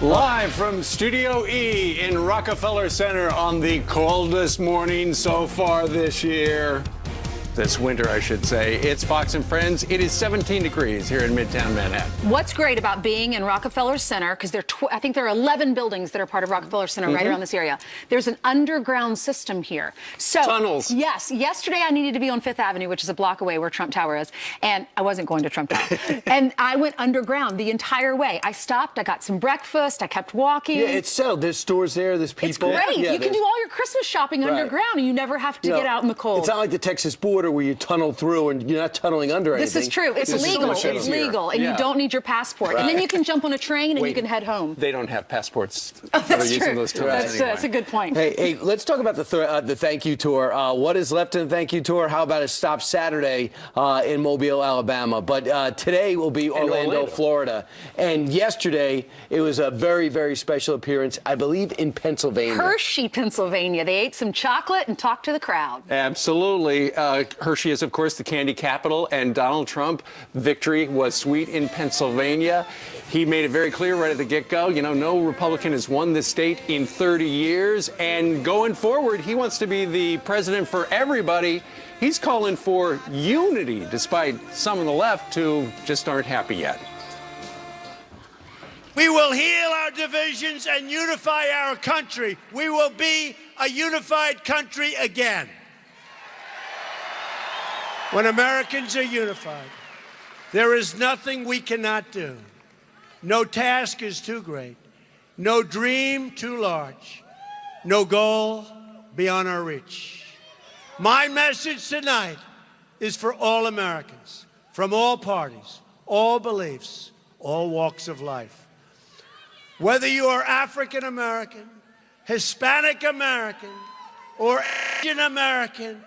Live from Studio E in Rockefeller Center on the coldest morning so far this year. This winter, I should say. It's Fox and Friends. It is 17 degrees here in Midtown Manhattan. What's great about being in Rockefeller Center, because I think there are 11 buildings that are part of Rockefeller Center right around this area. There's an underground system here. So tunnels. Yes. Yesterday I needed to be on Fifth Avenue, which is a block away where Trump Tower is, and I wasn't going to Trump Tower. And I went underground the entire way. I stopped. I got some breakfast. I kept walking. Yeah, it's settled. There's stores there. There's people. It's great. Yeah, you can do all your Christmas shopping underground, and you never have to get out in the cold. It's not like the Texas border where you tunnel through and you're not tunneling under anything. This is true. It's legal. It's legal, and you don't need your passport. And then you can jump on a train and you can head home. They don't have passports that are using those tunnels anyway. That's a good point. Hey, let's talk about the thank you tour. What is left in the thank you tour? How about a stop Saturday in Mobile, Alabama? But today will be Orlando, Florida. And yesterday, it was a very, very special appearance, I believe, in Pennsylvania. Hershey, Pennsylvania. They ate some chocolate and talked to the crowd. Absolutely. Hershey is, of course, the candy capital, and Donald Trump victory was sweet in Pennsylvania. He made it very clear right at the get-go, you know, no Republican has won this state in 30 years, and going forward, he wants to be the president for everybody. He's calling for unity, despite some on the left who just aren't happy yet. We will heal our divisions and unify our country. We will be a unified country again. When Americans are unified, there is nothing we cannot do. No task is too great, no dream too large, no goal beyond our reach. My message tonight is for all Americans, from all parties, all beliefs, all walks of life. Whether you are African American, Hispanic American, or Asian American,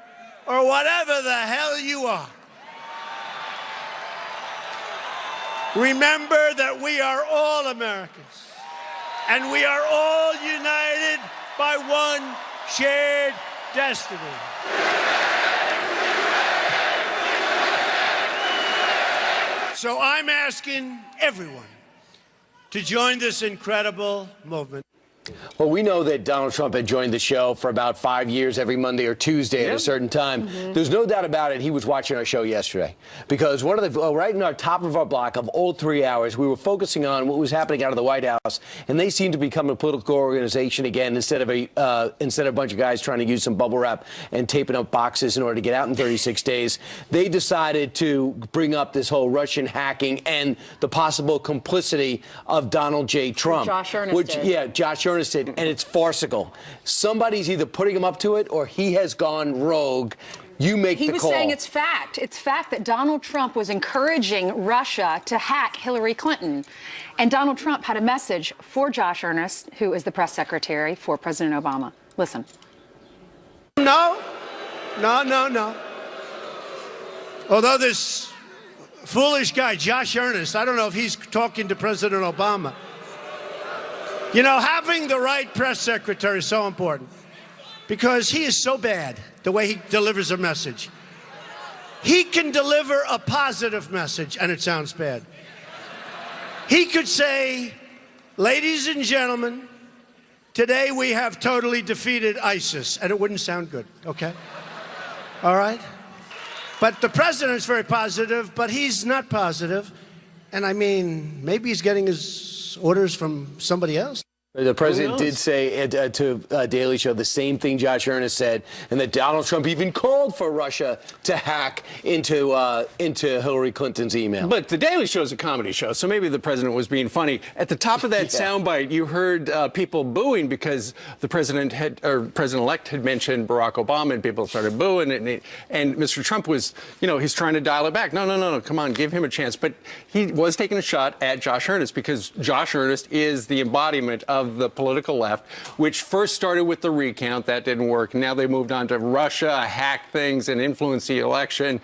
or whatever the hell you are, remember that we are all Americans, and we are all united by one shared destiny. So I'm asking everyone to join this incredible movement. Well, we know that Donald Trump had joined the show for about 5 years every Monday or Tuesday at a certain time. There's no doubt about it. He was watching our show yesterday because one of the right in our top of our block of all 3 hours, we were focusing on what was happening out of the White House, and they seemed to become a political organization again instead of a bunch of guys trying to use some bubble wrap and taping up boxes in order to get out in 36 days. They decided to bring up this whole Russian hacking and the possible complicity of Donald J. Trump. Josh Earnest did. Josh Earnest did, and it's farcical. Somebody's either putting him up to it or he has gone rogue. You make the call. He was saying it's fact. It's fact that Donald Trump was encouraging Russia to hack Hillary Clinton. And Donald Trump had a message for Josh Earnest, who is the press secretary for President Obama. Listen. No. Although this foolish guy, Josh Earnest, I don't know if he's talking to President Obama. You know, having the right press secretary is so important because he is so bad the way he delivers a message. He can deliver a positive message and it sounds bad. He could say, ladies and gentlemen, today we have totally defeated ISIS, and it wouldn't sound good, okay? All right? But the president's very positive, but he's not positive. And I mean, maybe he's getting his orders from somebody else. The president did say to Daily Show the same thing Josh Earnest said, and that Donald Trump even called for Russia to hack into Hillary Clinton's email. But the Daily Show is a comedy show, so maybe the president was being funny. At the top of that soundbite, you heard people booing because the president-elect had mentioned Barack Obama, and people started booing, and Mr. Trump was, you know, he's trying to dial it back. No, come on, give him a chance. But he was taking a shot at Josh Earnest because Josh Earnest is the embodiment of the political left, which first started with the recount. That didn't work. Now they moved on to Russia, hack things, and influence the election.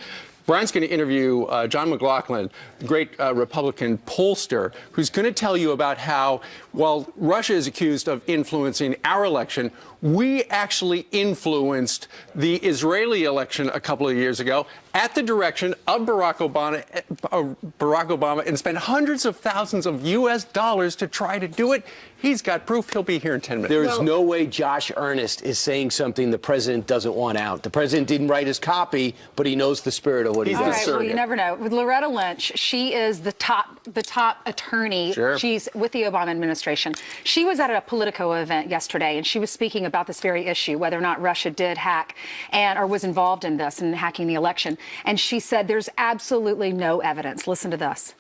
Brian's going to interview John McLaughlin, the great Republican pollster, who's going to tell you about how, while Russia is accused of influencing our election, we actually influenced the Israeli election a couple of years ago, at the direction of Barack Obama and spent hundreds of thousands of U.S. dollars to try to do it. He's got proof. He'll be here in 10 minutes. There is no way Josh Earnest is saying something the president doesn't want out. The president didn't write his copy, but he knows the spirit of what he He's does. All right, well, you never know. With Loretta Lynch, she is the top attorney. Sure. She's with the Obama administration. She was at a Politico event yesterday, and she was speaking about this very issue, whether or not Russia did hack or was involved in this and hacking the election. And she said there's absolutely no evidence. Listen to this.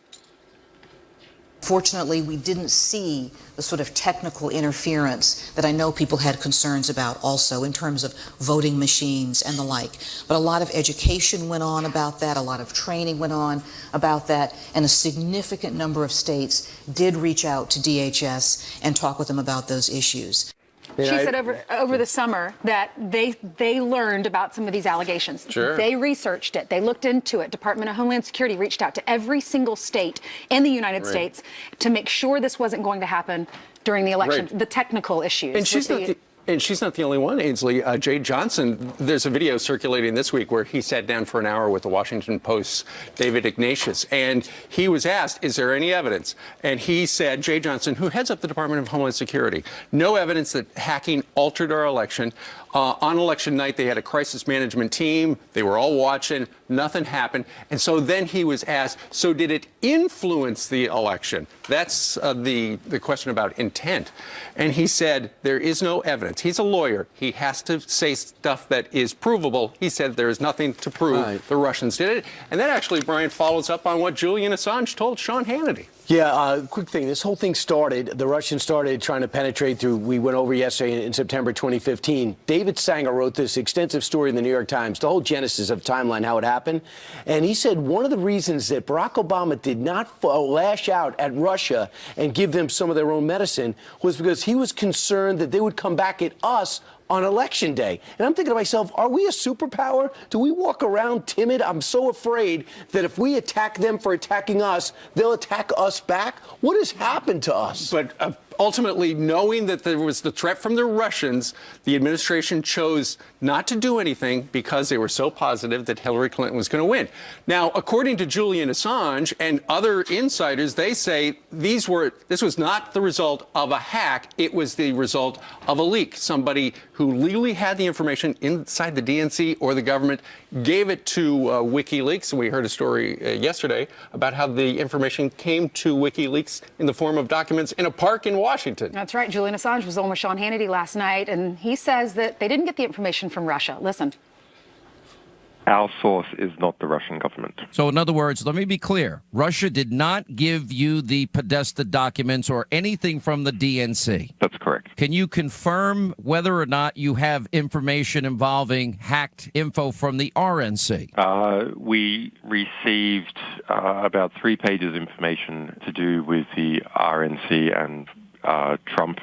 Fortunately, we didn't see the sort of technical interference that I know people had concerns about also in terms of voting machines and the like. But a lot of education went on about that, a lot of training went on about that, and a significant number of states did reach out to DHS and talk with them about those issues. She said over the summer that they learned about some of these allegations. Sure. They researched it. They looked into it. Department of Homeland Security reached out to every single state in the United States to make sure this wasn't going to happen during the election. Right. The technical issues. And she's not the only one, Ainsley. Jay Johnson, there's a video circulating this week where he sat down for an hour with the Washington Post's David Ignatius, and he was asked, is there any evidence? And he said, Jay Johnson, who heads up the Department of Homeland Security, no evidence that hacking altered our election. On election night, they had a crisis management team. They were all watching. Nothing happened. And so then he was asked, so did it influence the election? That's the question about intent. And he said, there is no evidence. He's a lawyer. He has to say stuff that is provable. He said there is nothing to prove the Russians did it. And that actually, Brian, follows up on what Julian Assange told Sean Hannity. Yeah, quick thing. This whole thing started, the Russians started trying to penetrate through, we went over yesterday in September 2015. David Sanger wrote this extensive story in the New York Times, the whole genesis of timeline, how it happened. And he said one of the reasons that Barack Obama did not lash out at Russia and give them some of their own medicine was because he was concerned that they would come back at us on election day. And I'm thinking to myself, are we a superpower? Do we walk around timid? I'm so afraid that if we attack them for attacking us, they'll attack us back. What has happened to us? But ultimately, knowing that there was the threat from the Russians, the administration chose not to do anything because they were so positive that Hillary Clinton was going to win. Now, according to Julian Assange and other insiders, they say this was not the result of a hack. It was the result of a leak. Somebody who legally had the information inside the DNC or the government gave it to WikiLeaks. And we heard a story yesterday about how the information came to WikiLeaks in the form of documents in a park in Washington. That's right. Julian Assange was on with Sean Hannity last night, and he says that they didn't get the information from Russia. Listen. Our source is not the Russian government. So in other words, let me be clear. Russia did not give you the Podesta documents or anything from the DNC. That's correct. Can you confirm whether or not you have information involving hacked info from the RNC? We received about 3 pages of information to do with the RNC and Trump,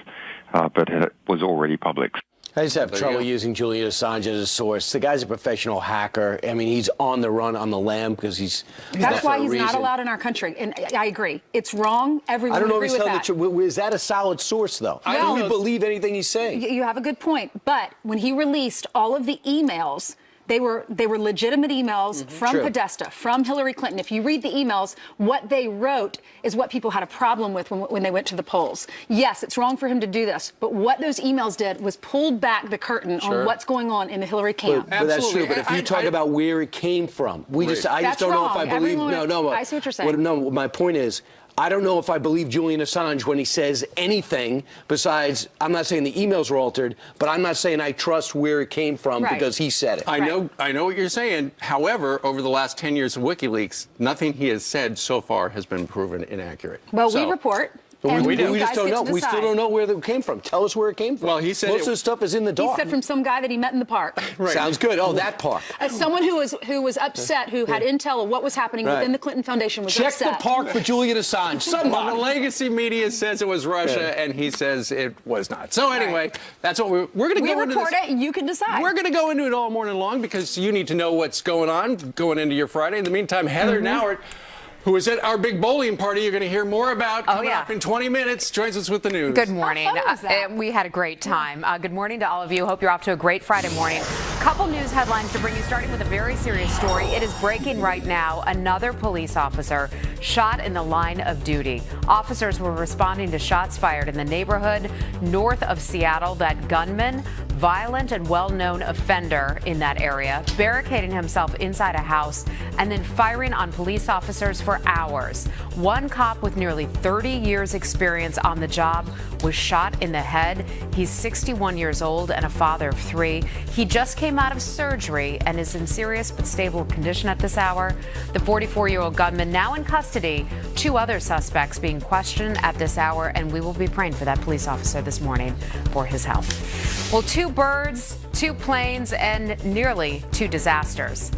but it was already public. I just have trouble using Julian Assange as a source. The guy's a professional hacker. I mean, he's on the run, on the lam, because he's That's why he's not allowed in our country. And I agree. It's wrong. Everyone I don't know agree if he's with telling that. the truth. Is that a solid source, though? Do we believe anything he's saying? You have a good point. But when he released all of the emails, they were legitimate emails from Podesta, from Hillary Clinton. If you read the emails, what they wrote is what people had a problem with when they went to the polls. Yes, it's wrong for him to do this, but what those emails did was pulled back the curtain on what's going on in the Hillary camp. But that's true. But if you talk about where it came from, I just don't know if I believe. I see what you're saying. No, my point is, I don't know if I believe Julian Assange when he says anything besides, I'm not saying the emails were altered, but I'm not saying I trust where it came from because he said it. I know what you're saying. However, over the last 10 years of WikiLeaks, nothing he has said so far has been proven inaccurate. Well, we report. And we you just guys don't get know. to We still decide. don't know where it came from. Tell us where it came from. Well, he said most of the stuff is in the dark. He said from some guy that he met in the park. Sounds good. Oh, that park. Someone who was upset, who had intel of what was happening within the Clinton Foundation was Check upset. the park for Julian Assange. Well, the legacy media says it was Russia, and he says it was not. So anyway, that's what we're going to go into. We report it, and you can decide. We're going to go into it all morning long because you need to know what's going on going into your Friday. In the meantime, Heather Nauert, who was at our big bowling party you're going to hear more about coming up in 20 minutes, joins us with the news. Good morning. How fun was that? We had a great time. Good morning to all of you. Hope you're off to a great Friday morning. Couple news headlines to bring you, starting with a very serious story. It is breaking right now. Another police officer shot in the line of duty. Officers were responding to shots fired in the neighborhood north of Seattle. That gunman, violent and well-known offender in that area, barricading himself inside a house and then firing on police officers for hours. One cop with nearly 30 years experience on the job was shot in the head. He's 61 years old and a father of 3. He just came out of surgery and is in serious but stable condition at this hour. The 44-year-old gunman now in custody. 2 other suspects being questioned at this hour, and we will be praying for that police officer this morning for his health. Well, 2 birds, 2 planes, and nearly 2 disasters.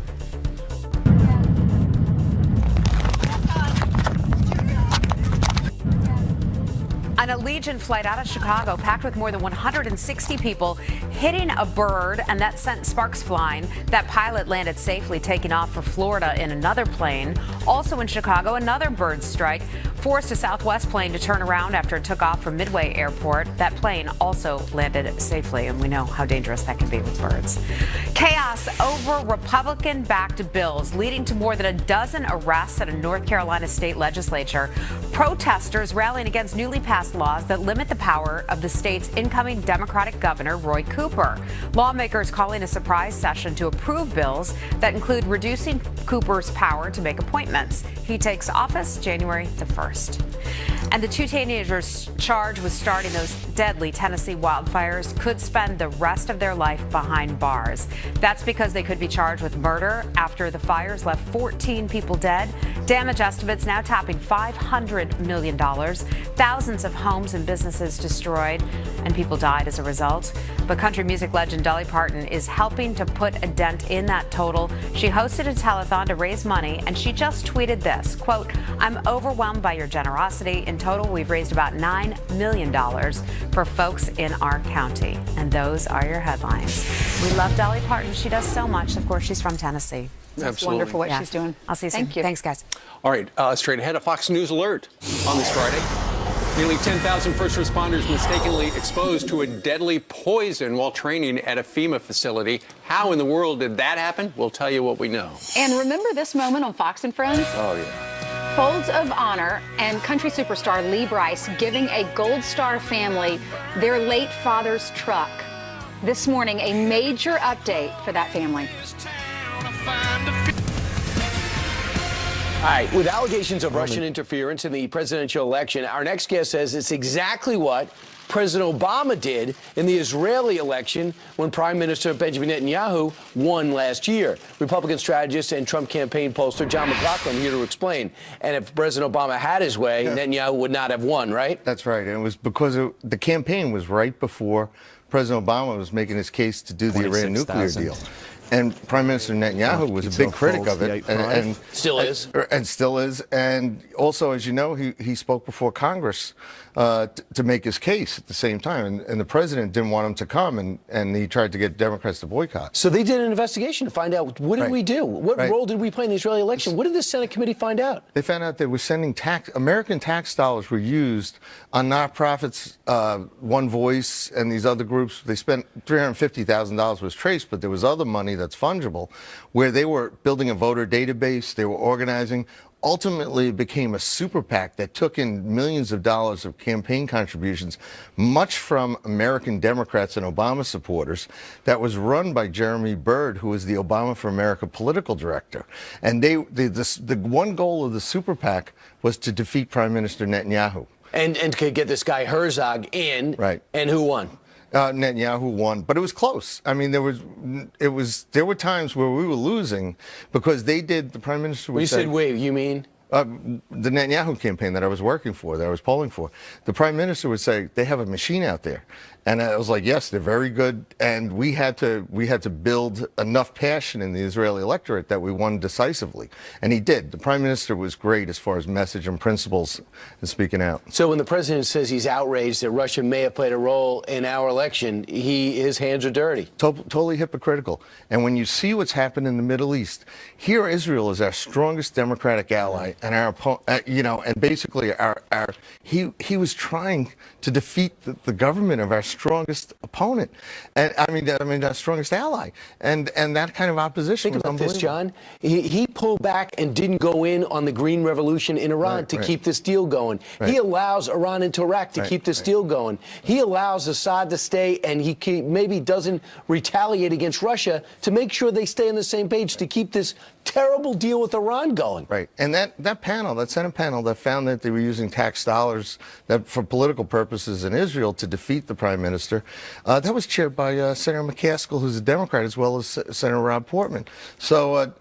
An Allegiant flight out of Chicago packed with more than 160 people hitting a bird, and that sent sparks flying. That pilot landed safely, taking off for Florida in another plane. Also in Chicago, another bird strike forced a Southwest plane to turn around after it took off from Midway Airport. That plane also landed safely, and we know how dangerous that can be with birds. Chaos over Republican-backed bills, leading to more than a dozen arrests at a North Carolina state legislature. Protesters rallying against newly passed laws that limit the power of the state's incoming Democratic governor, Roy Cooper. Lawmakers calling a surprise session to approve bills that include reducing Cooper's power to make appointments. He takes office January the 1st. And the 2 teenagers charged with starting those deadly Tennessee wildfires could spend the rest of their life behind bars. That's because they could be charged with murder after the fires left 14 people dead. Damage estimates now topping $500 million. Thousands of homes and businesses destroyed, and people died as a result. But country music legend Dolly Parton is helping to put a dent in that total. She hosted a telethon to raise money, and she just tweeted this, quote, "I'm overwhelmed by your generosity. In total, we've raised about $9 million for folks in our county." And those are your headlines. We love Dolly Parton. She does so much. Of course, she's from Tennessee. It's wonderful what she's doing. I'll see you soon. Thank you. Thanks, guys. All right, straight ahead, a Fox News alert on this Friday. Nearly 10,000 first responders mistakenly exposed to a deadly poison while training at a FEMA facility. How in the world did that happen? We'll tell you what we know. And remember this moment on Fox and Friends? Oh, yeah. Folds of Honor and country superstar Lee Brice giving a Gold Star family their late father's truck. This morning, a major update for that family. All right, with allegations of Russian interference in the presidential election, our next guest says it's exactly what President Obama did in the Israeli election when Prime Minister Benjamin Netanyahu won last year. Republican strategist and Trump campaign pollster John McLaughlin here to explain. And if President Obama had his way, Netanyahu would not have won, right? That's right. And it was because the campaign was right before President Obama was making his case to do the Iran nuclear deal. And Prime Minister Netanyahu was a big critic of it, and still is. And still is. And also, as you know, he spoke before Congress to make his case at the same time. And the president didn't want him to come, and he tried to get Democrats to boycott. So they did an investigation to find out, what did we do? What role did we play in the Israeli election? What did the Senate committee find out? They found out they were sending American tax dollars were used on nonprofits, One Voice, and these other groups. They spent $350,000 was traced, but there was other money that's fungible, where they were building a voter database, they were organizing. Ultimately, it became a super PAC that took in millions of dollars of campaign contributions, much from American Democrats and Obama supporters, that was run by Jeremy Bird, who was the Obama for America political director. And the one goal of the super PAC was to defeat Prime Minister Netanyahu. And to get this guy Herzog in. Right. And who won? Netanyahu won, but it was close. I mean, there were times where we were losing because the Prime Minister would say. You said we, you mean? The Netanyahu campaign that I was working for, that I was polling for, the Prime Minister would say, they have a machine out there. And I was like, yes, they're very good. And we had to build enough passion in the Israeli electorate that we won decisively. And he did. The Prime Minister was great as far as message and principles and speaking out. So when the president says he's outraged that Russia may have played a role in our election, his hands are dirty. Totally hypocritical. And when you see what's happened in the Middle East, here Israel is our strongest democratic ally. and our and basically he was trying to defeat the government of our strongest opponent, and I mean our strongest ally, and that kind of opposition. Think was about this, unbelievable. John. He pulled back and didn't go in on the Green Revolution in Iran to keep this deal going. He allows Iran into Iraq to keep this deal going. He allows Assad to stay, and he maybe doesn't retaliate against Russia to make sure they stay on the same page to keep this terrible deal with Iran going. Right. And that Senate panel that found that they were using tax dollars for political purposes in Israel to defeat the prime minister, that was chaired by Senator McCaskill, who's a Democrat, as well as Senator Rob Portman. So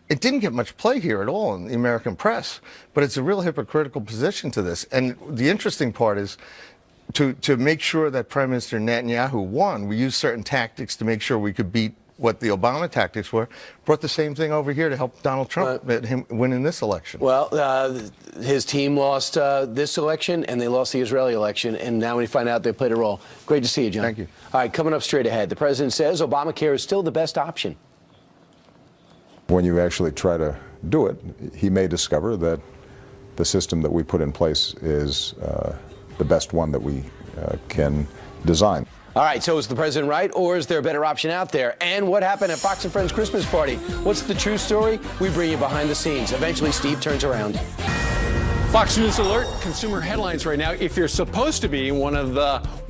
it didn't get much play here at all in the American press, but it's a real hypocritical position to this. And the interesting part is, to make sure that Prime Minister Netanyahu won, we used certain tactics to make sure we could beat what the Obama tactics were, brought the same thing over here to help Donald Trump him win in this election. Well, his team lost this election, and they lost the Israeli election, and now we find out they played a role. Great to see you, John. Thank you. All right, coming up straight ahead, the president says Obamacare is still the best option. When you actually try to do it, he may discover that the system that we put in place is the best one that we can design. All right, so is the president right, or is there a better option out there? And what happened at Fox & Friends Christmas party? What's the true story? We bring you behind the scenes. Eventually, Steve turns around. Fox News Alert, consumer headlines right now. If you're supposed to be one of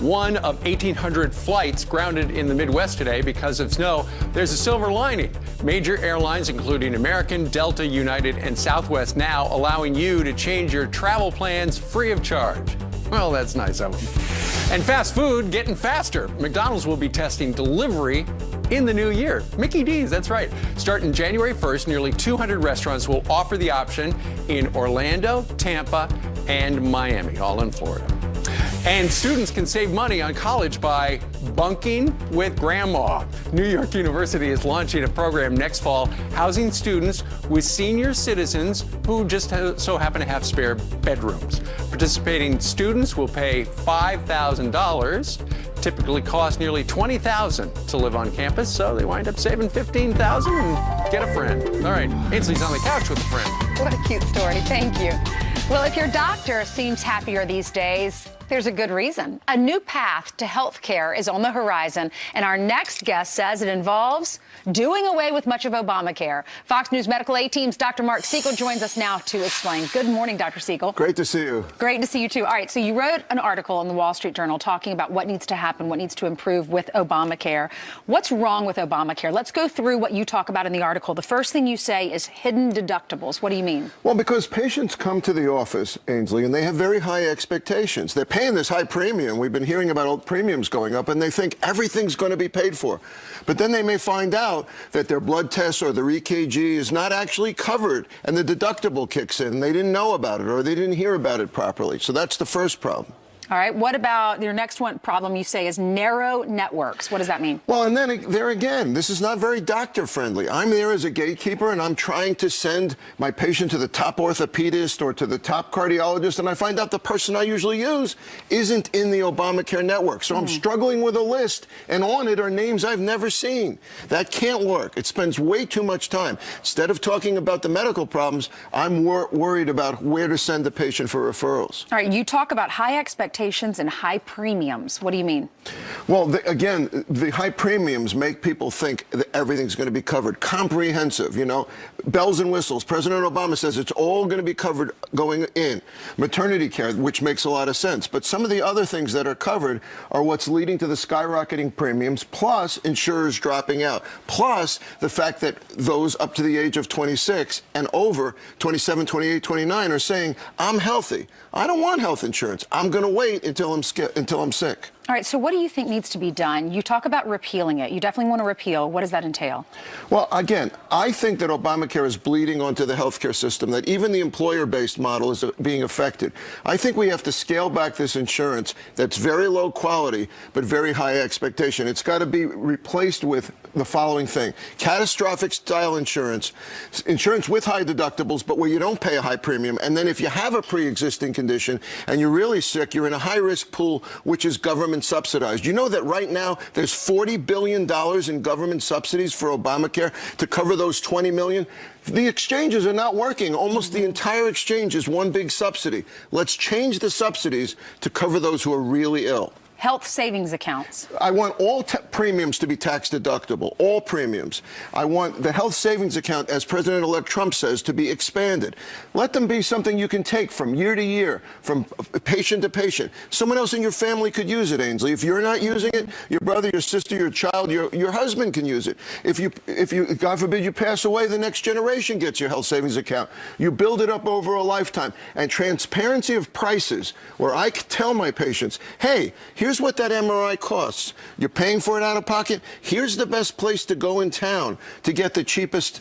1,800 flights grounded in the Midwest today because of snow, there's a silver lining. Major airlines, including American, Delta, United, and Southwest, now allowing you to change your travel plans free of charge. Well, that's nice of them. And fast food getting faster. McDonald's will be testing delivery in the new year. Mickey D's, that's right. Starting January 1st, nearly 200 restaurants will offer the option in Orlando, Tampa, and Miami, all in Florida. And students can save money on college by bunking with grandma. New York University is launching a program next fall housing students with senior citizens who just so happen to have spare bedrooms. Participating students will pay $5,000. Typically cost nearly $20,000 to live on campus, so they wind up saving $15,000 and get a friend. All right, Ainsley's on the couch with a friend. What a cute story. Thank you. Well, if your doctor seems happier these days, there's a good reason. A new path to health care is on the horizon, and our next guest says it involves doing away with much of Obamacare. Fox News Medical A-Team's Dr. Mark Siegel joins us now to explain. Good morning, Dr. Siegel. Great to see you. Great to see you, too. All right, so you wrote an article in the Wall Street Journal talking about what needs to happen, what needs to improve with Obamacare. What's wrong with Obamacare? Let's go through what you talk about in the article. The first thing you say is hidden deductibles. What do you mean? Well, because patients come to the office, Ainsley, and they have very high expectations. They're paying this high premium. We've been hearing about all premiums going up, and they think everything's going to be paid for. But then they may find out that their blood tests or their EKG is not actually covered, and the deductible kicks in, and they didn't know about it, or they didn't hear about it properly. So that's the first problem. All right. What about your next one problem you say is narrow networks? What does that mean? Well, and then there again, this is not very doctor friendly. I'm there as a gatekeeper, and I'm trying to send my patient to the top orthopedist or to the top cardiologist, and I find out the person I usually use isn't in the Obamacare network. So I'm struggling with a list, and on it are names I've never seen. That can't work. It spends way too much time. Instead of talking about the medical problems, I'm worried about where to send the patient for referrals. All right. You talk about high expectations and high premiums. What do you mean? Well, again, the high premiums make people think that everything's going to be covered. Comprehensive, you know, bells and whistles. President Obama says it's all going to be covered going in. Maternity care, which makes a lot of sense. But some of the other things that are covered are what's leading to the skyrocketing premiums, plus insurers dropping out, plus the fact that those up to the age of 26 and over, 27, 28, 29, are saying, I'm healthy. I don't want health insurance. I'm going to wait until I'm sick. All right, so what do you think needs to be done? You talk about repealing it. You definitely want to repeal. What does that entail? Well, again, I think that Obamacare is bleeding onto the healthcare system, that even the employer-based model is being affected. I think we have to scale back this insurance that's very low quality but very high expectation. It's got to be replaced with the following thing: catastrophic style insurance, insurance with high deductibles, but where you don't pay a high premium. And then if you have a pre-existing condition and you're really sick, you're in a high-risk pool, which is government government subsidized. You know that right now there's $40 billion in government subsidies for Obamacare to cover those 20 million? The exchanges are not working. Almost the entire exchange is one big subsidy. Let's change the subsidies to cover those who are really ill. Health savings accounts. I want all premiums to be tax deductible, all premiums. I want the health savings account, as President-elect Trump says, to be expanded. Let them be something you can take from year to year, from patient to patient. Someone else in your family could use it, Ainsley. If you're not using it, your brother, your sister, your child, your husband can use it. If you, God forbid, you pass away, the next generation gets your health savings account. You build it up over a lifetime. And transparency of prices, where I tell my patients, hey, here's what that MRI costs. You're paying for it out of pocket. Here's the best place to go in town to get the cheapest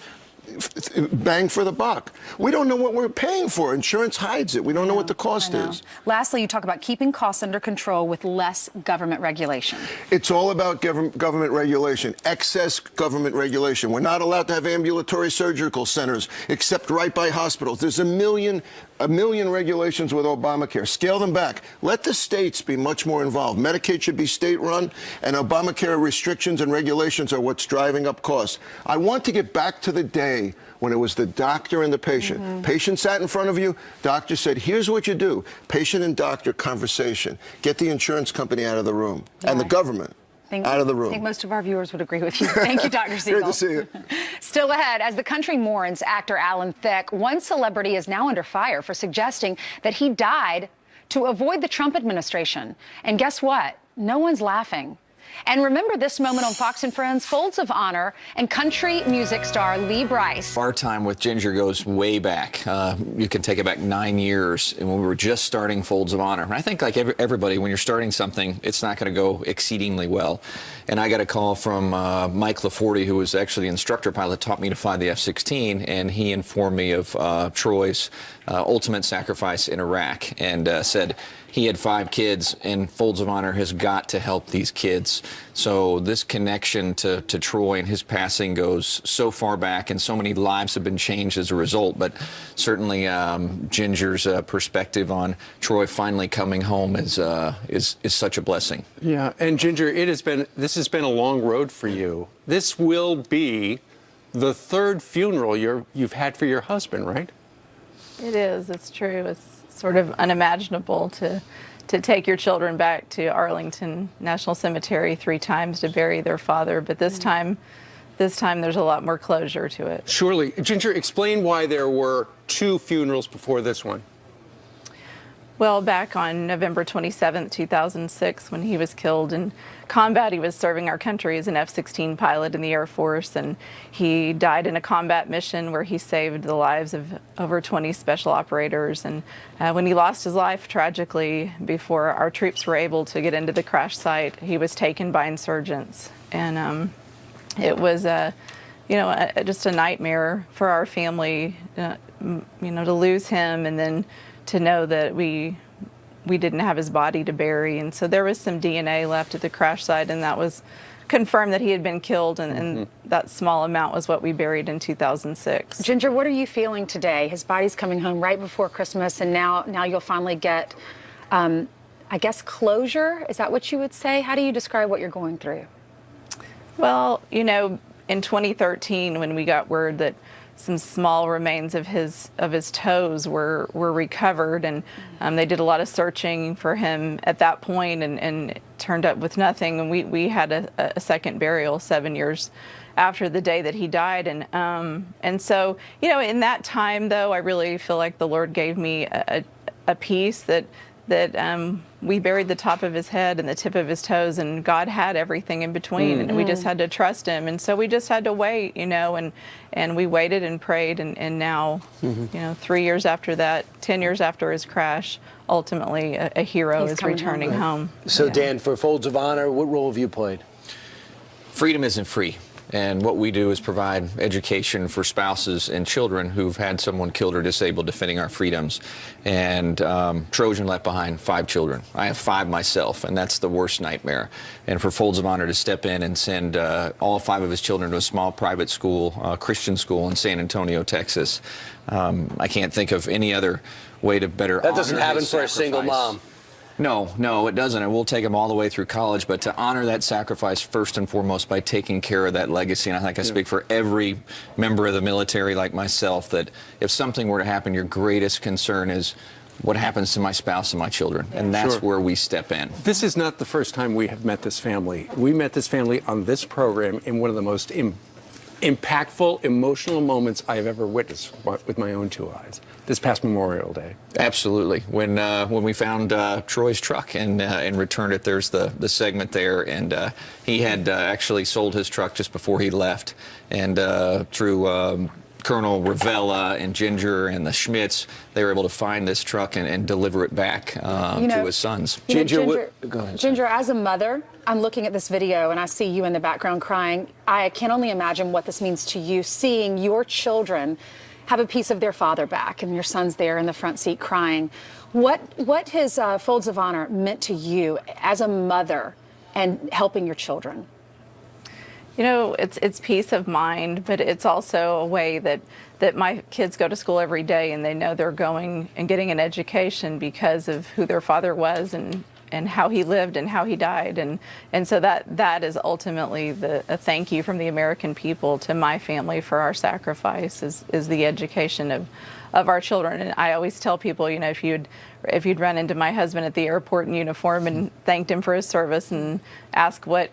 bang for the buck. We don't know what we're paying for. Insurance hides it. We don't know what the cost is. Lastly, you talk about keeping costs under control with less government regulation. It's all about government regulation, excess government regulation. We're not allowed to have ambulatory surgical centers except right by hospitals. There's a million regulations with Obamacare. Scale them back. Let the states be much more involved. Medicaid should be state-run, and Obamacare restrictions and regulations are what's driving up costs. I want to get back to the day when it was the doctor and the patient. Patient sat in front of you. Doctor said, here's what you do. Patient and doctor conversation. Get the insurance company out of the room and the government out of the room. I think most of our viewers would agree with you. Thank you, Dr. Siegel. Great to see you. Still ahead, as the country mourns actor Alan Thicke, one celebrity is now under fire for suggesting that he died to avoid the Trump administration. And guess what? No one's laughing. And remember this moment on Fox and Friends, Folds of Honor, and country music star Lee Brice. Our time with Ginger goes way back. You can take it back 9 years, and when we were just starting Folds of Honor. And I think, like everybody, when you're starting something, it's not going to go exceedingly well. And I got a call from Mike LaForte, who was actually the instructor pilot, taught me to fly the F-16, and he informed me of Troy's ultimate sacrifice in Iraq, and said he had 5 kids, and Folds of Honor has got to help these kids. So this connection to Troy and his passing goes so far back, and so many lives have been changed as a result. But certainly Ginger's perspective on Troy finally coming home is such a blessing. Yeah, and Ginger, this has been a long road for you. This will be the 3rd funeral you've had for your husband, right? It is. It's true. It's sort of unimaginable to take your children back to Arlington National Cemetery 3 times to bury their father, but this time there's a lot more closure to it. Surely. Ginger, explain why there were 2 funerals before this one. Well, back on November 27th, 2006, when he was killed in combat, he was serving our country as an F-16 pilot in the Air Force, and he died in a combat mission where he saved the lives of over 20 special operators. And when he lost his life, tragically, before our troops were able to get into the crash site, he was taken by insurgents. And it was just a nightmare for our family, to lose him, and then to know that we didn't have his body to bury. And so there was some DNA left at the crash site, and that was confirmed that he had been killed, and that small amount was what we buried in 2006. Ginger, what are you feeling today? His body's coming home right before Christmas, and now you'll finally get, I guess, closure? Is that what you would say? How do you describe what you're going through? Well, in 2013, when we got word that some small remains of his toes were recovered, and they did a lot of searching for him at that point, and turned up with nothing. And we had a second burial 7 years after the day that he died, and so in that time, though, I really feel like the Lord gave me a peace that we buried the top of his head and the tip of his toes, and God had everything in between, and we just had to trust him. And so we just had to wait, and we waited and prayed, and now, 3 years after that, 10 years after his crash, ultimately a hero is returning home. So Dan, for Folds of Honor, what role have you played? Freedom isn't free. And what we do is provide education for spouses and children who've had someone killed or disabled defending our freedoms. And Trojan left behind 5 children. I have 5 myself, and that's the worst nightmare. And for Folds of Honor to step in and send all 5 of his children to a small private school, Christian school in San Antonio, Texas, I can't think of any other way to better honor That doesn't happen his for a single sacrifice. mom. No, it doesn't. And we'll take them all the way through college. But to honor that sacrifice first and foremost by taking care of that legacy, and I think I speak for every member of the military like myself, that if something were to happen, your greatest concern is what happens to my spouse and my children. And that's where we step in. This is not the first time we have met this family. We met this family on this program in one of the most impactful, emotional moments I have ever witnessed with my own two eyes. This past Memorial Day. Absolutely. When we found Troy's truck and returned it, there's the segment there, and he had actually sold his truck just before he left, and through Colonel Ravella and Ginger and the Schmitz, they were able to find this truck and deliver it back to his sons. Ginger, go ahead. Ginger, as a mother, I'm looking at this video and I see you in the background crying. I can only imagine what this means to you, seeing your children have a piece of their father back and your son's there in the front seat crying. What has Folds of Honor meant to you as a mother and helping your children? You know, it's peace of mind, but it's also a way that my kids go to school every day and they know they're going and getting an education because of who their father was and how he lived and how he died. And so that is ultimately a thank you from the American people to my family for our sacrifice is the education of our children. And I always tell people, you know, if you'd run into my husband at the airport in uniform and thanked him for his service and asked what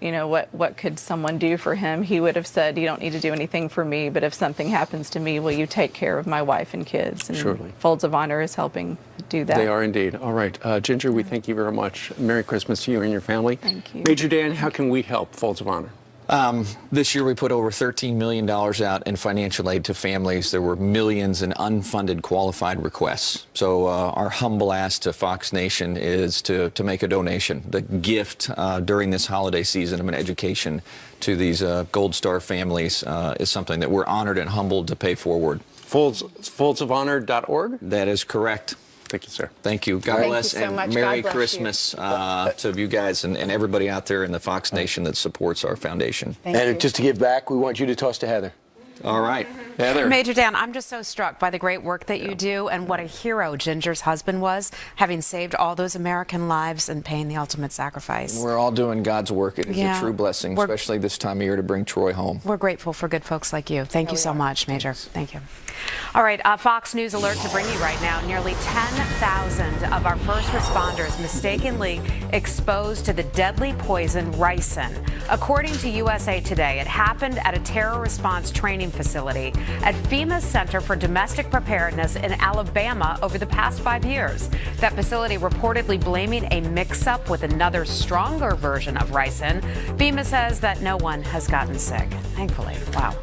could someone do for him, he would have said, you don't need to do anything for me, but if something happens to me, will you take care of my wife and kids? And surely. Folds of Honor is helping do that. They are indeed. All right. Ginger, we thank you very much. Merry Christmas to you and your family. Thank you. Major Dan, how can we help Folds of Honor? This year we put over $13 million out in financial aid to families. There were millions in unfunded qualified requests. So our humble ask to Fox Nation is to make a donation. The gift during this holiday season of an education to these Gold Star families is something that we're honored and humbled to pay forward. Foldsofhonor.org? That is correct. Thank you, sir. Thank you. God bless, you so much. and Merry God bless Christmas to you guys and everybody out there in the Fox Nation that supports our foundation. Thank you. Just to give back, we want you to toss to Heather. All right. Heather. Major Dan, I'm just so struck by the great work that you do and what a hero Ginger's husband was, having saved all those American lives and paying the ultimate sacrifice. We're all doing God's work. It is a true blessing, especially this time of year, to bring Troy home. We're grateful for good folks like you. Thank you so much, Major. Thank you. All right, Fox News alert to bring you right now. Nearly 10,000 of our first responders mistakenly exposed to the deadly poison ricin. According to USA Today, it happened at a terror response training facility at FEMA's Center for Domestic Preparedness in Alabama over the past 5 years. That facility reportedly blaming a mix-up with another stronger version of ricin. FEMA says that no one has gotten sick, thankfully. Wow.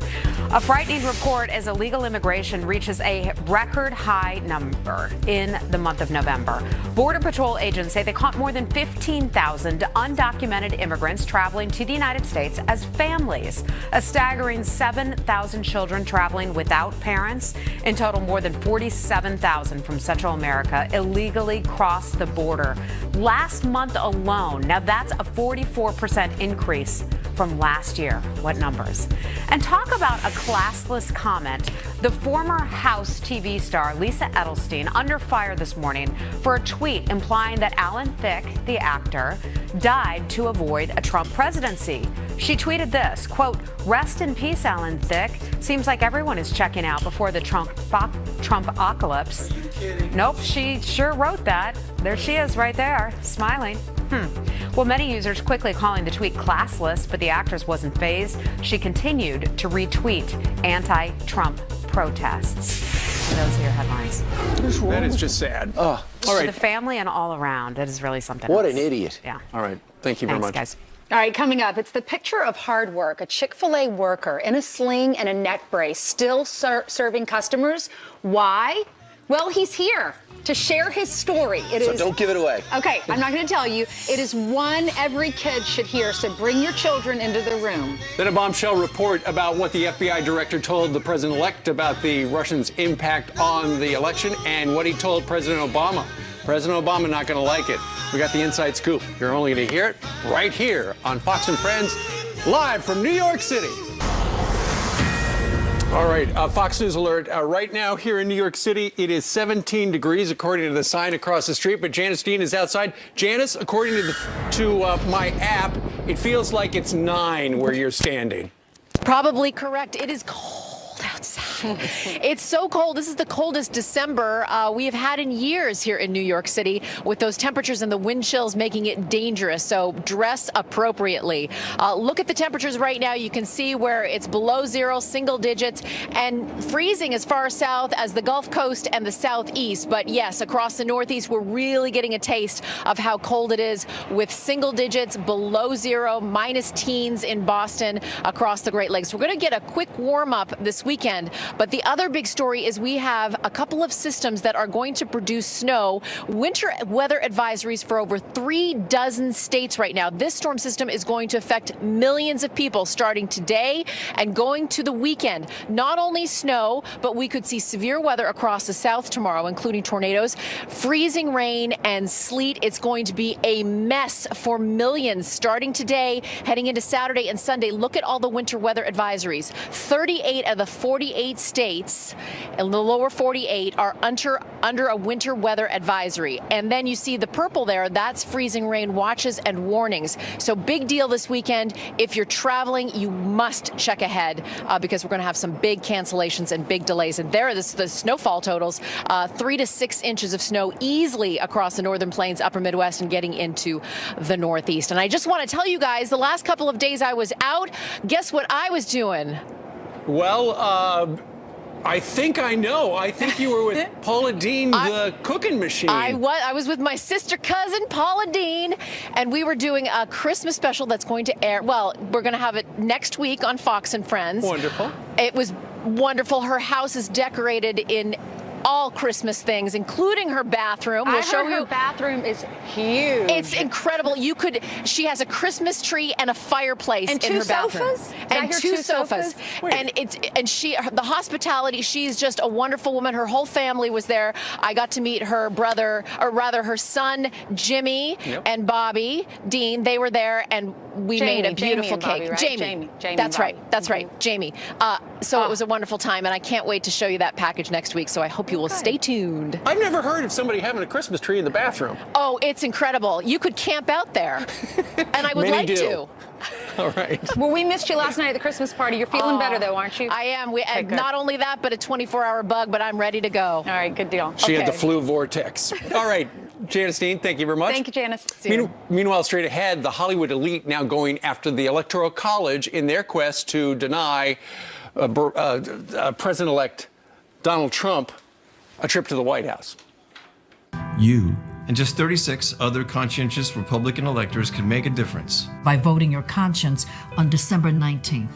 A frightening report as illegal immigration reaches a record high number in the month of November. Border Patrol agents say they caught more than 15,000 undocumented immigrants traveling to the United States as families. A staggering 7,000 children traveling without parents. In total, more than 47,000 from Central America illegally crossed the border last month alone. Now that's a 44% increase from last year. What numbers? And talk about a classless comment. The former House TV star Lisa Edelstein under fire this morning for a tweet implying that Alan Thicke, the actor, died to avoid a Trump presidency. She tweeted this, quote, "Rest in peace, Alan Thicke. Seems like everyone is checking out before the Trump-apocalypse." Nope, she sure wrote that. There she is right there, smiling. Well, many users quickly calling the tweet classless, but the actress wasn't fazed. She continued to retweet anti-Trump protests. Those are your headlines. That is just sad. Oh, All right. For the family and all around, it is really something what else. an idiot. Yeah. All right. Thank you very much. Guys. All right, coming up, it's the picture of hard work. A Chick-fil-A worker in a sling and a neck brace, still serving customers. Why? Well, he's here to share his story. So don't give it away. Okay, I'm not going to tell you. It is one every kid should hear, so bring your children into the room. Then a bombshell report about what the FBI director told the president-elect about the Russians' impact on the election and what he told President Obama. President Obama not going to like it. We got the inside scoop. You're only going to hear it right here on Fox and Friends, live from New York City. All right, Fox News alert. Right now here in New York City, it is 17 degrees according to the sign across the street, but Janice Dean is outside. Janice, according to my app, it feels like it's 9 where you're standing. Probably correct. It is cold outside. It's so cold. This is the coldest December we have had in years here in New York City, with those temperatures and the wind chills making it dangerous. So dress appropriately. Look at the temperatures right now. You can see where it's below 0, single digits, and freezing as far south as the Gulf Coast and the southeast. But yes, across the Northeast, we're really getting a taste of how cold it is, with single digits, below 0, minus teens in Boston, across the Great Lakes. We're going to get a quick warm up this weekend. But the other big story is we have a couple of systems that are going to produce snow, winter weather advisories for over 36 states right now. This storm system is going to affect millions of people starting today and going to the weekend. Not only snow, but we could see severe weather across the south tomorrow, including tornadoes, freezing rain and sleet. It's going to be a mess for millions starting today, heading into Saturday and Sunday. Look at all the winter weather advisories. 38 of the 48 states in the lower 48 are under a winter weather advisory. And then you see the purple there, that's freezing rain watches and warnings. So big deal this weekend. If you're traveling, you must check ahead because we're going to have some big cancellations and big delays. And there are the snowfall totals, 3 to 6 inches of snow easily across the northern plains, upper Midwest, and getting into the Northeast. And I just want to tell you guys, the last couple of days I was out, guess what I was doing? Well, I think I know. I think you were with Paula Deen, the cooking machine. I was with my sister cousin, Paula Deen, and we were doing a Christmas special that's going to air. Well, we're going to have it next week on Fox and Friends. Wonderful. It was wonderful. Her house is decorated in all Christmas things, including her bathroom. We'll show you. Her bathroom is huge. It's incredible. She has a Christmas tree and a fireplace and in her bathroom. Sofas? And two sofas. And the hospitality, she's just a wonderful woman. Her whole family was there. I got to meet her brother, or rather her son, Jimmy, and Bobby Dean. They were there, and we made a beautiful cake. Jamie. That's right. That's right. Jamie. So it was a wonderful time, and I can't wait to show you that package next week. So I hope you will stay tuned. I've never heard of somebody having a Christmas tree in the bathroom. Oh, it's incredible. You could camp out there, and I would like to. All right. Well, we missed you last night at the Christmas party. You're feeling better, though, aren't you? I am. Not only that, but a 24-hour bug, but I'm ready to go. All right, good deal. She had the flu vortex. All right, Janice Dean, thank you very much. Thank you, Janice. Meanwhile, straight ahead, the Hollywood elite now going after the Electoral College in their quest to deny President-elect Donald Trump a trip to the White House. You and just 36 other conscientious Republican electors can make a difference by voting your conscience on December 19th.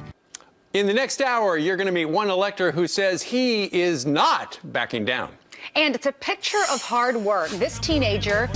In the next hour, you're going to meet one elector who says he is not backing down. And it's a picture of hard work. This teenager.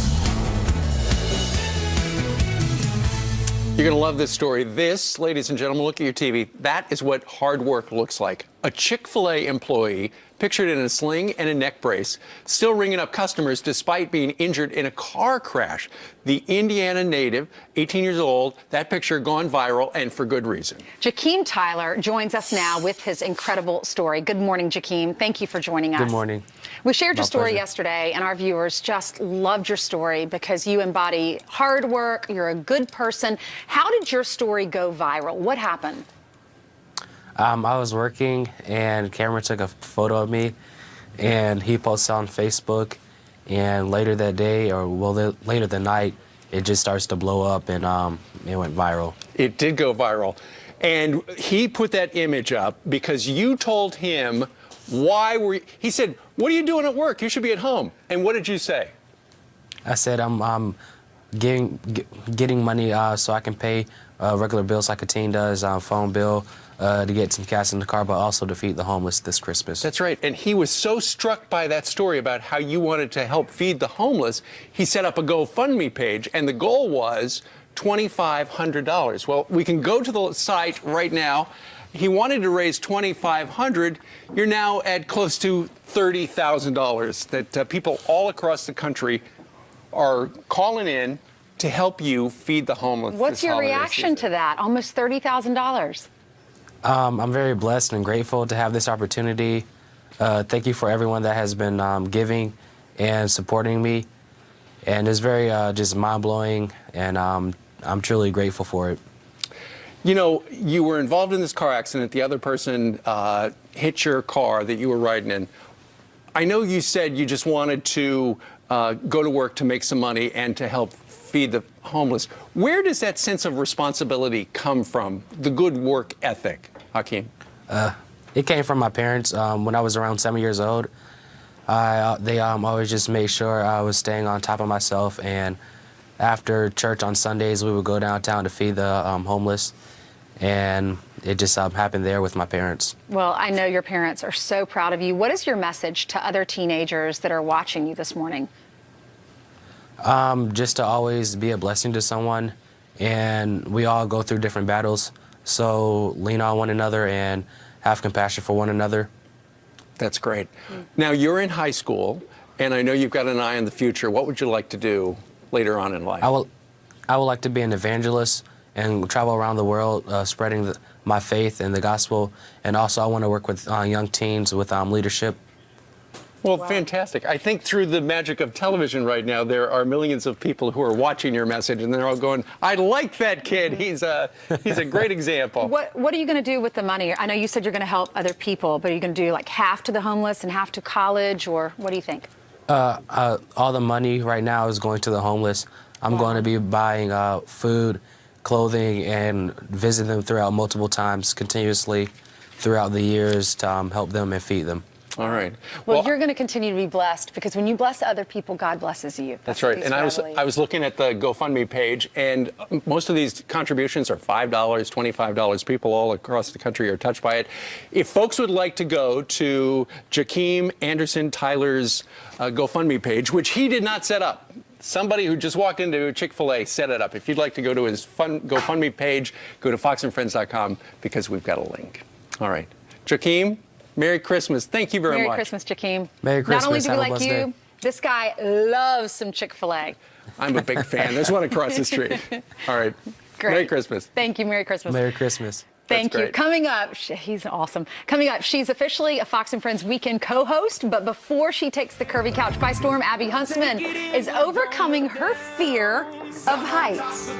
You're going to love this story. This, ladies and gentlemen, look at your TV. That is what hard work looks like. A Chick-fil-A employee pictured in a sling and a neck brace, still ringing up customers despite being injured in a car crash. The Indiana native, 18 years old, that picture gone viral, and for good reason. Jakeem Tyler joins us now with his incredible story. Good morning, Jakeem. Thank you for joining us. Good morning. We shared your story yesterday, and our viewers just loved your story because you embody hard work, you're a good person. How did your story go viral? What happened? I was working, and Cameron took a photo of me, and he posted on Facebook. And later that day, later that night, it just starts to blow up, and it went viral. It did go viral. And he put that image up because you told him he said, "What are you doing at work? You should be at home." And what did you say? I said, I'm getting money so I can pay regular bills like a teen does, phone bill, to get some gas in the car, but also to feed the homeless this Christmas. That's right. And he was so struck by that story about how you wanted to help feed the homeless, he set up a GoFundMe page, and the goal was $2,500. Well, we can go to the site right now. He wanted to raise $2,500. You're now at close to $30,000 that people all across the country are calling in to help you feed the homeless. What's your reaction to that? Almost $30,000. I'm very blessed and grateful to have this opportunity. Thank you for everyone that has been giving and supporting me. And it's very just mind-blowing, and I'm truly grateful for it. You know, you were involved in this car accident. The other person hit your car that you were riding in. I know you said you just wanted to go to work to make some money and to help feed the homeless. Where does that sense of responsibility come from, the good work ethic, Hakeem? It came from my parents. When I was around 7 years old, they always just made sure I was staying on top of myself. And after church on Sundays, we would go downtown to feed the homeless. And it just happened there with my parents. Well, I know your parents are so proud of you. What is your message to other teenagers that are watching you this morning? Just to always be a blessing to someone. And we all go through different battles. So lean on one another and have compassion for one another. That's great. Now, you're in high school, and I know you've got an eye on the future. What would you like to do later on in life? I would like to be an evangelist and travel around the world spreading my faith and the gospel. And also I want to work with young teens with leadership. Well, fantastic. I think through the magic of television right now, there are millions of people who are watching your message, and they're all going, I like that kid. He's a great example. What are you going to do with the money? I know you said you're going to help other people, but are you going to do like half to the homeless and half to college, or what do you think? All the money right now is going to the homeless. I'm going to be buying food, clothing, and visit them throughout multiple times continuously throughout the years to help them and feed them. All right. Well, you're going to continue to be blessed, because when you bless other people, God blesses you. That's right. And I was looking at the GoFundMe page, and most of these contributions are $5, $25. People all across the country are touched by it. If folks would like to go to Jakeem Anderson Tyler's GoFundMe page, which he did not set up. Somebody who just walked into Chick-fil-A set it up. If you'd like to go to his GoFundMe page, go to foxandfriends.com, because we've got a link. All right. Jakeem, Merry Christmas. Thank you very much. Merry Christmas, Jakeem. Merry Christmas. Not only do we Have a like blessed you, day. this guy loves some Chick-fil-A. I'm a big fan. There's one across the street. All right. Great. Merry Christmas. Thank you. Merry Christmas. Merry Christmas. Thank you. great. Coming up, he's awesome. Coming up, she's officially a Fox and Friends weekend co-host, but before she takes the Curvy Couch by storm, Abby Huntsman is overcoming her fear of heights.